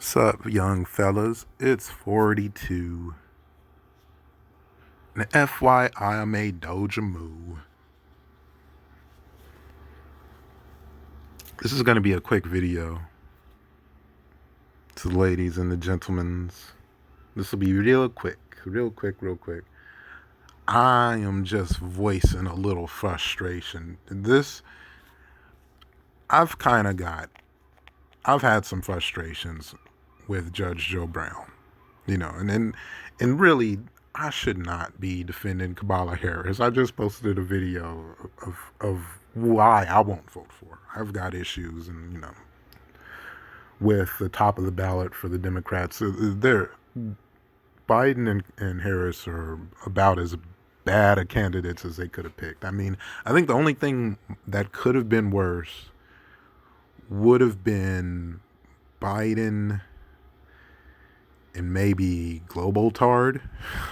Sup, young fellas? It's 42. And FYI, I'm a Doja Moo. This is going to be a quick video to the ladies and the gentlemen. This will be real quick. I am just voicing a little frustration. I've had some frustrations with Judge Joe Brown, and really, I should not be defending Kamala Harris. I just posted a video of why I won't vote for her. I've got issues, and with the top of the ballot for the Democrats, Biden and Harris are about as bad a candidates as they could have picked. I mean, I think the only thing that could have been worse would have been Biden and maybe Global Tard.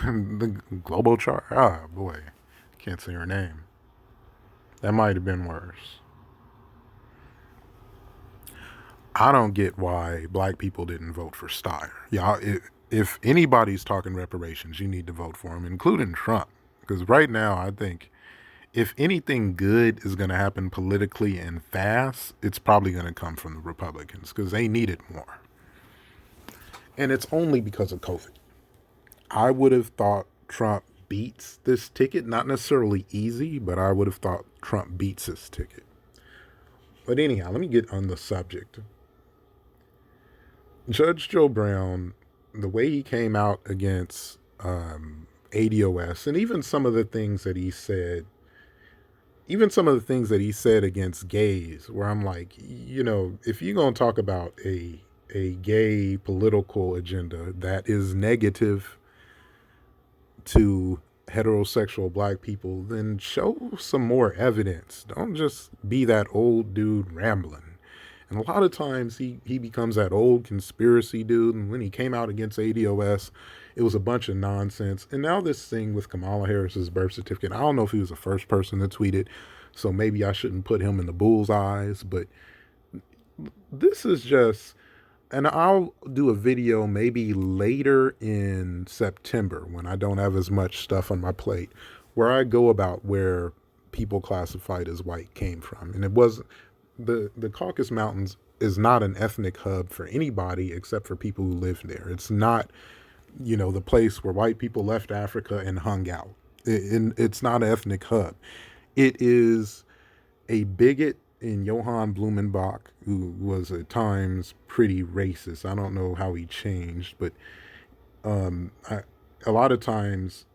The Global Tard. Oh boy, can't say her name. That might have been worse. I don't get why black people didn't vote for Steyer. Y'all, if anybody's talking reparations, you need to vote for him, including Trump. Because right now, I think if anything good is going to happen politically and fast, it's probably going to come from the Republicans because they need it more. And it's only because of COVID. I would have thought Trump beats this ticket. Not necessarily easy, but I would have thought Trump beats this ticket. But anyhow, let me get on the subject. Judge Joe Brown, the way he came out against ADOS, and even some of the things that he said, against gays, where I'm like, if you're going to talk about a gay political agenda that is negative to heterosexual black people, then show some more evidence. Don't just be that old dude rambling. And a lot of times he becomes that old conspiracy dude. And when he came out against ADOS, it was a bunch of nonsense. And now this thing with Kamala Harris's birth certificate, I don't know if he was the first person to tweet it, so maybe I shouldn't put him in the bullseyes, but this is just, and I'll do a video maybe later in September when I don't have as much stuff on my plate, where I go about where people classified as white came from. And it wasn't, the Caucasus Mountains is not an ethnic hub for anybody except for people who live there. It's not, the place where white people left Africa and hung out. It's not an ethnic hub. It is a bigot in Johann Blumenbach, who was at times pretty racist. I don't know how he changed, but a lot of times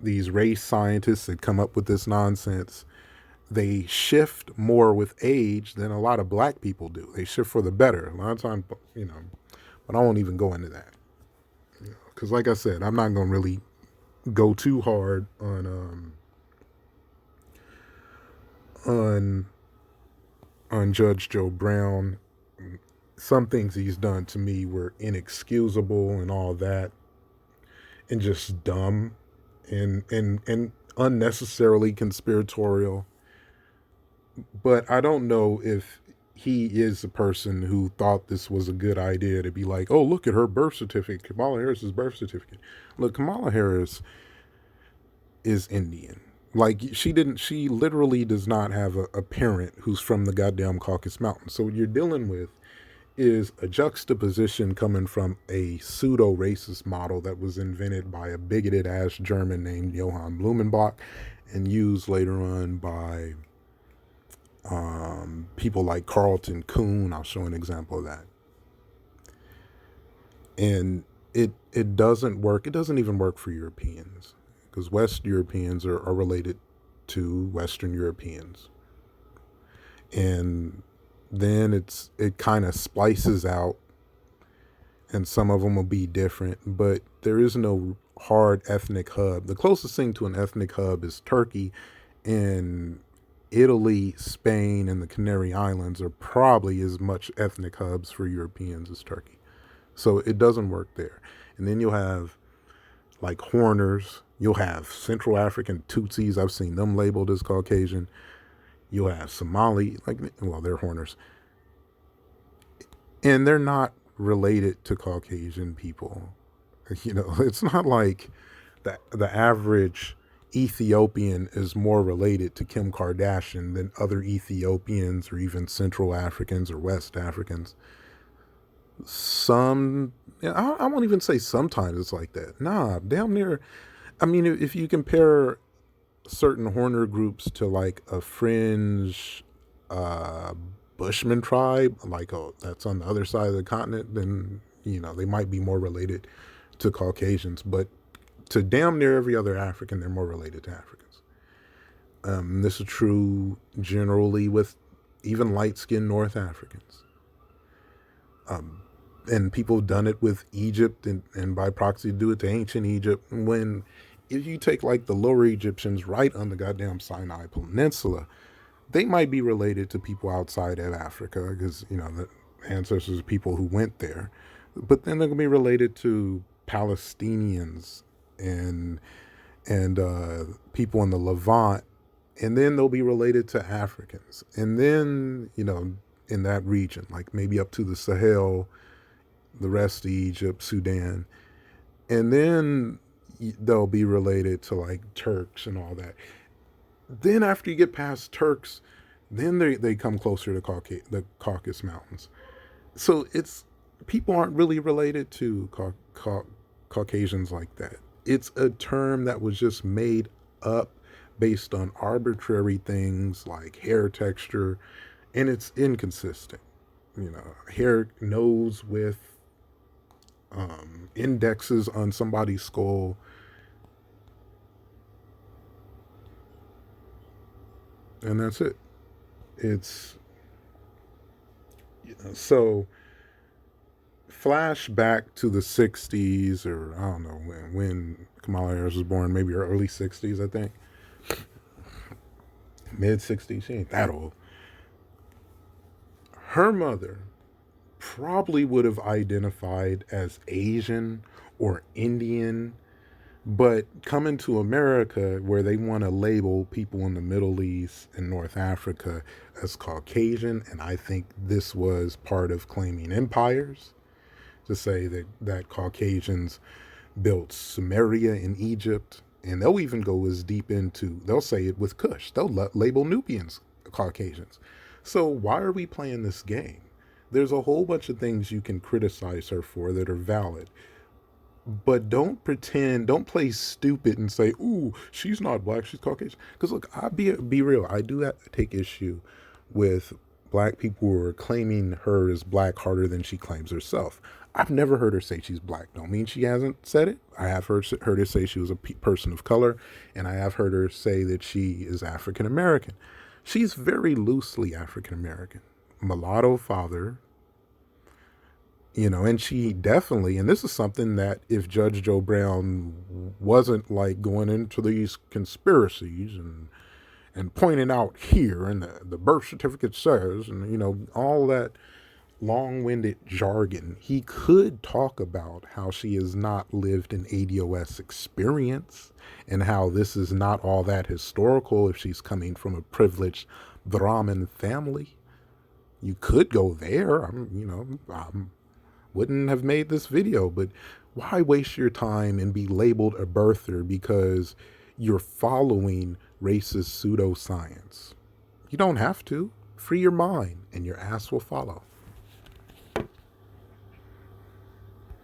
these race scientists that come up with this nonsense, they shift more with age than a lot of black people do. They shift for the better. A lot of times, but I won't even go into that. Because like I said, I'm not going to really go too hard on Judge Joe Brown. Some things he's done to me were inexcusable and all that, and just dumb and unnecessarily conspiratorial. But I don't know if he is a person who thought this was a good idea to be like, oh, look at her birth certificate, Kamala Harris's birth certificate. Look, Kamala Harris is Indian. Like, she literally does not have a parent who's from the goddamn Caucasus Mountains. So what you're dealing with is a juxtaposition coming from a pseudo-racist model that was invented by a bigoted-ass German named Johann Blumenbach and used later on by people like Carlton Kuhn. I'll show an example of that. And it doesn't work. It doesn't even work for Europeans, because West Europeans are related to Western Europeans. And then it kind of splices out, and some of them will be different, but there is no hard ethnic hub. The closest thing to an ethnic hub is Turkey, and Italy, Spain, and the Canary Islands are probably as much ethnic hubs for Europeans as Turkey. So it doesn't work there. And then you'll have like Horners. You'll have Central African Tutsis. I've seen them labeled as Caucasian. You'll have Somali, they're Horners. And they're not related to Caucasian people. It's not like the average Ethiopian is more related to Kim Kardashian than other Ethiopians or even Central Africans or West Africans. Some, I won't even say sometimes it's like that. Nah, damn near. I mean, if you compare certain Horner groups to like a fringe uh, Bushman tribe, like that's on the other side of the continent, then they might be more related to Caucasians. But to damn near every other African, they're more related to Africans. This is true generally with even light-skinned North Africans. And people have done it with Egypt and by proxy do it to ancient Egypt. When if you take like the lower Egyptians right on the goddamn Sinai Peninsula, they might be related to people outside of Africa because, the ancestors of people who went there. But then they're going to be related to Palestinians and people in the Levant. And then they'll be related to Africans. And then, in that region, like maybe up to the Sahel, the rest of Egypt, Sudan. And then they'll be related to like Turks and all that. Then after you get past Turks, then they come closer to the Caucasus Mountains. So people aren't really related to Caucasians like that. It's a term that was just made up based on arbitrary things like hair texture, and it's inconsistent. Hair nose with indexes on somebody's skull. And that's it. It's so flashback to the 60s, or I don't know when Kamala Harris was born, maybe early 60s, I think. Mid 60s, she ain't that old. Her mother probably would have identified as Asian or Indian, but coming to America where they want to label people in the Middle East and North Africa as Caucasian, and I think this was part of claiming empires, to say that Caucasians built Sumeria in Egypt, and they'll even go as deep into, they'll say it with Kush. They'll label Nubians Caucasians. So why are we playing this game? There's a whole bunch of things you can criticize her for that are valid. But don't play stupid and say, ooh, she's not black, she's Caucasian. Because look, I'll be real, I do take issue with black people who are claiming her as black harder than she claims herself. I've never heard her say she's black. Don't mean she hasn't said it. I have heard her say she was a person of color, and I have heard her say that she is African American. She's very loosely African American. Mulatto father, and she definitely, and this is something that if Judge Joe Brown wasn't like going into these conspiracies and pointing out here, and the birth certificate says, and all that long-winded jargon, he could talk about how she has not lived an ADOS experience and how this is not all that historical if she's coming from a privileged Brahmin family. You could go there. Wouldn't have made this video, but why waste your time and be labeled a birther because you're following racist pseudoscience? You don't have to. Free your mind and your ass will follow.